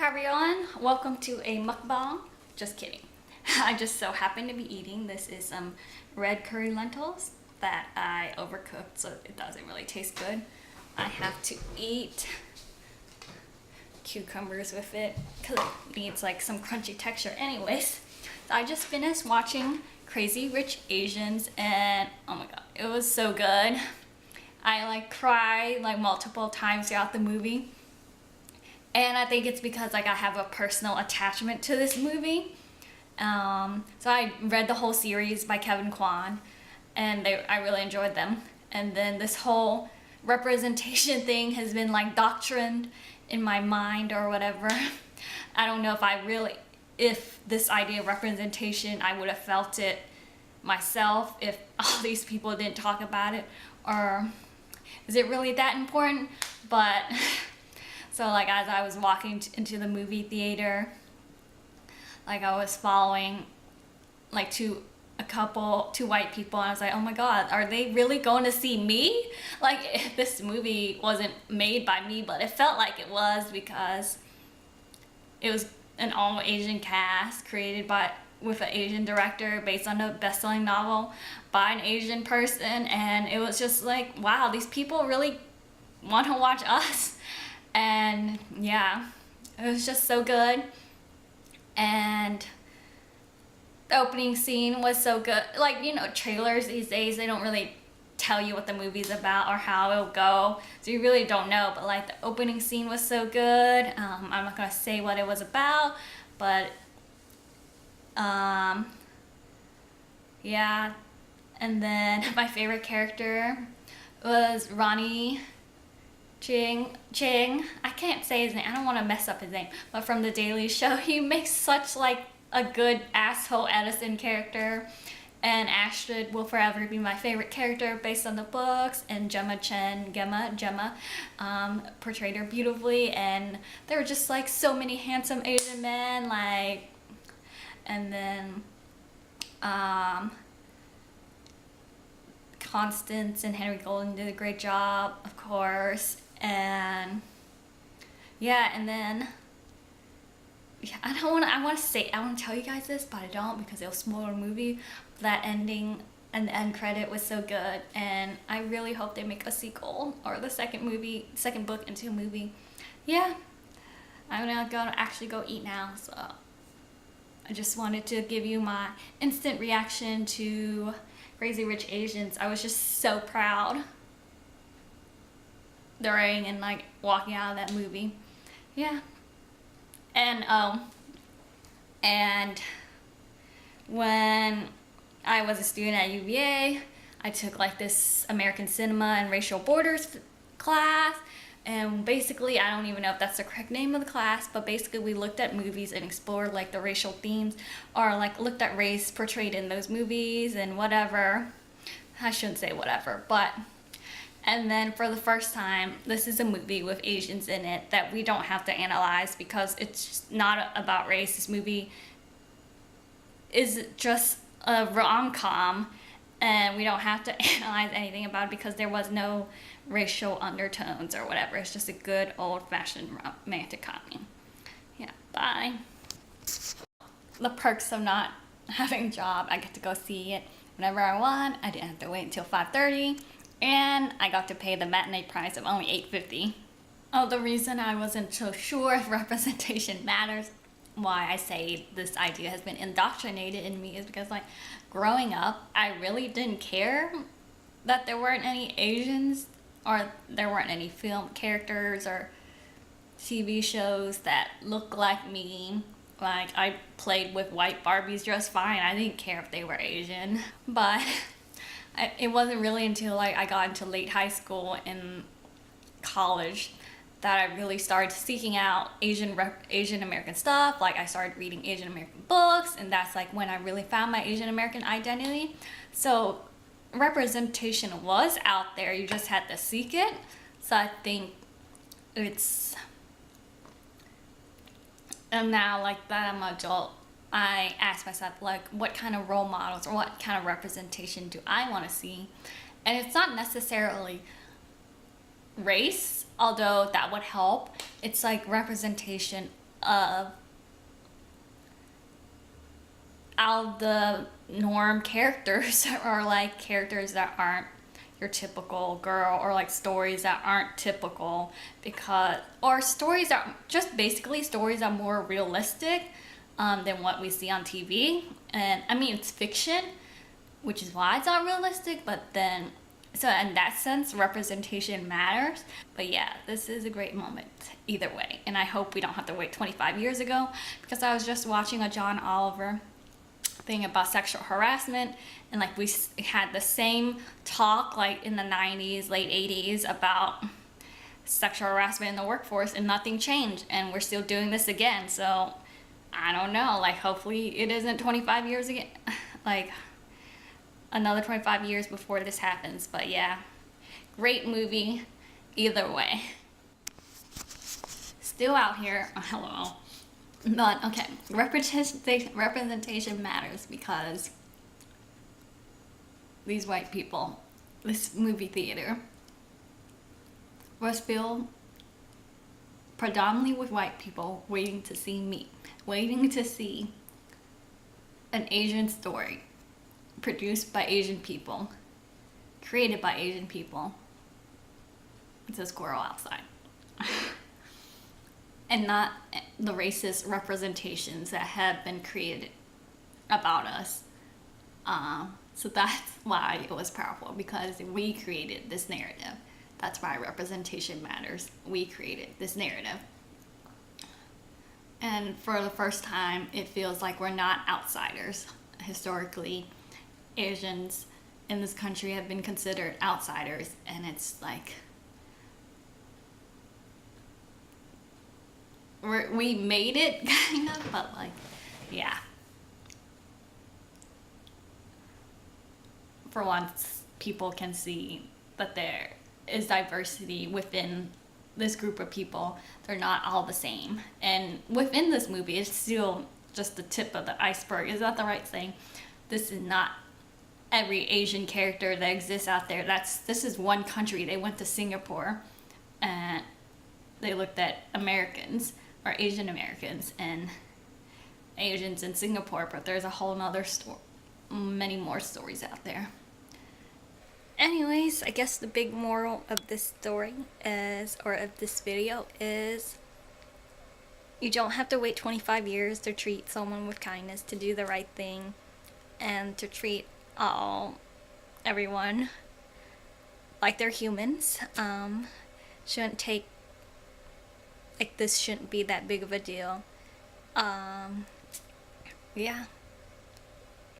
Hi everyone, welcome to a mukbang. Just kidding. I just so happen to be eating. This is some red curry lentils that I overcooked so it doesn't really taste good. I have to eat cucumbers with it because it needs like some crunchy texture. Anyways, so I just finished watching Crazy Rich Asians and oh my god, it was so good. I like cried like multiple times throughout the movie. And I think it's because like I have a personal attachment to this movie. So I read the whole series by Kevin Kwan, and I really enjoyed them. And then this whole representation thing has been like doctrined in my mind or whatever. I don't know if this idea of representation, I would have felt it myself if all these people didn't talk about it, or is it really that important? But so like as I was walking into the movie theater, like I was following like two white people, and I was like, oh my god, are they really going to see me? Like this movie wasn't made by me, but it felt like it was because it was an all Asian cast created with an Asian director based on a best-selling novel by an Asian person, and it was just like, wow, these people really want to watch us. And yeah, it was just so good. And the opening scene was so good. Like, you know, trailers these days, they don't really tell you what the movie's about or how it'll go, so you really don't know. But like the opening scene was so good. I'm not gonna say what it was about, but yeah. And then my favorite character was Ronny. Cheng, I can't say his name, I don't want to mess up his name, but from The Daily Show, he makes such like a good asshole Edison character, and Astrid will forever be my favorite character based on the books, and Gemma Chan, Gemma, portrayed her beautifully, and there were just like so many handsome Asian men, like, and then Constance and Henry Golding did a great job, of course. And yeah, and then yeah, I want to tell you guys this, but I don't, because it'll spoil the movie. That ending and the end credit was so good, and I really hope they make a sequel or the second book into a movie. Yeah, I'm gonna actually go eat now, so I just wanted to give you my instant reaction to Crazy Rich Asians. I was just so proud during and like walking out of that movie. Yeah. And when I was a student at UVA, I took like this American cinema and racial borders class, and basically, I don't even know if that's the correct name of the class, but basically we looked at movies and explored like the racial themes, or like looked at race portrayed in those movies and whatever. I shouldn't say whatever, but and then for the first time, this is a movie with Asians in it that we don't have to analyze because it's just not about race. This movie is just a rom-com, and we don't have to analyze anything about it because there was no racial undertones or whatever. It's just a good old-fashioned romantic comedy. Yeah, bye. The perks of not having a job, I get to go see it whenever I want. I didn't have to wait until 5:30. And I got to pay the matinee price of only $8.50. Oh, the reason I wasn't so sure if representation matters, why I say this idea has been indoctrinated in me, is because like growing up, I really didn't care that there weren't any Asians, or there weren't any film characters or TV shows that looked like me. Like I played with white Barbies just fine. I didn't care if they were Asian, but it wasn't really until like I got into late high school and college that I really started seeking out Asian American stuff. Like I started reading Asian American books, and that's like when I really found my Asian American identity. So representation was out there, you just had to seek it. So I think and now like that I'm an adult, I ask myself, like, what kind of role models or what kind of representation do I want to see? And it's not necessarily race, although that would help. It's like representation of out of the norm characters, or like characters that aren't your typical girl, or like stories that aren't typical, because, or stories that just basically stories that are more realistic than what we see on TV. And I mean, it's fiction, which is why it's not realistic, but then, so in that sense, representation matters. But yeah, this is a great moment either way, and I hope we don't have to wait 25 years ago, because I was just watching a John Oliver thing about sexual harassment, and like we had the same talk like in the 90s, late 80s about sexual harassment in the workforce, and nothing changed, and we're still doing this again. So I don't know, like hopefully it isn't 25 years again, like another 25 years before this happens. But yeah, great movie either way. Still out here, hello. But okay, representation matters, because these white people, this movie theater was filled predominantly with white people waiting to see me, waiting to see an Asian story produced by Asian people, created by Asian people. It's a squirrel outside. And not the racist representations that have been created about us. So that's why it was powerful, because we created this narrative. That's why representation matters. We created this narrative. And for the first time, it feels like we're not outsiders. Historically, Asians in this country have been considered outsiders, and it's like, we made it, kind of, but like, yeah. For once, people can see that there is diversity within this group of people. They're not all the same. And within this movie, it's still just the tip of the iceberg. Is that the right thing? This is not every Asian character that exists out there. This is one country. They went to Singapore and they looked at Americans, or Asian Americans, and Asians in Singapore, but there's a whole nother story, many more stories out there. Anyways, I guess the big moral of this story is, or of this video is, you don't have to wait 25 years to treat someone with kindness, to do the right thing, and to treat everyone like they're humans. Shouldn't take, like, this shouldn't be that big of a deal. Yeah.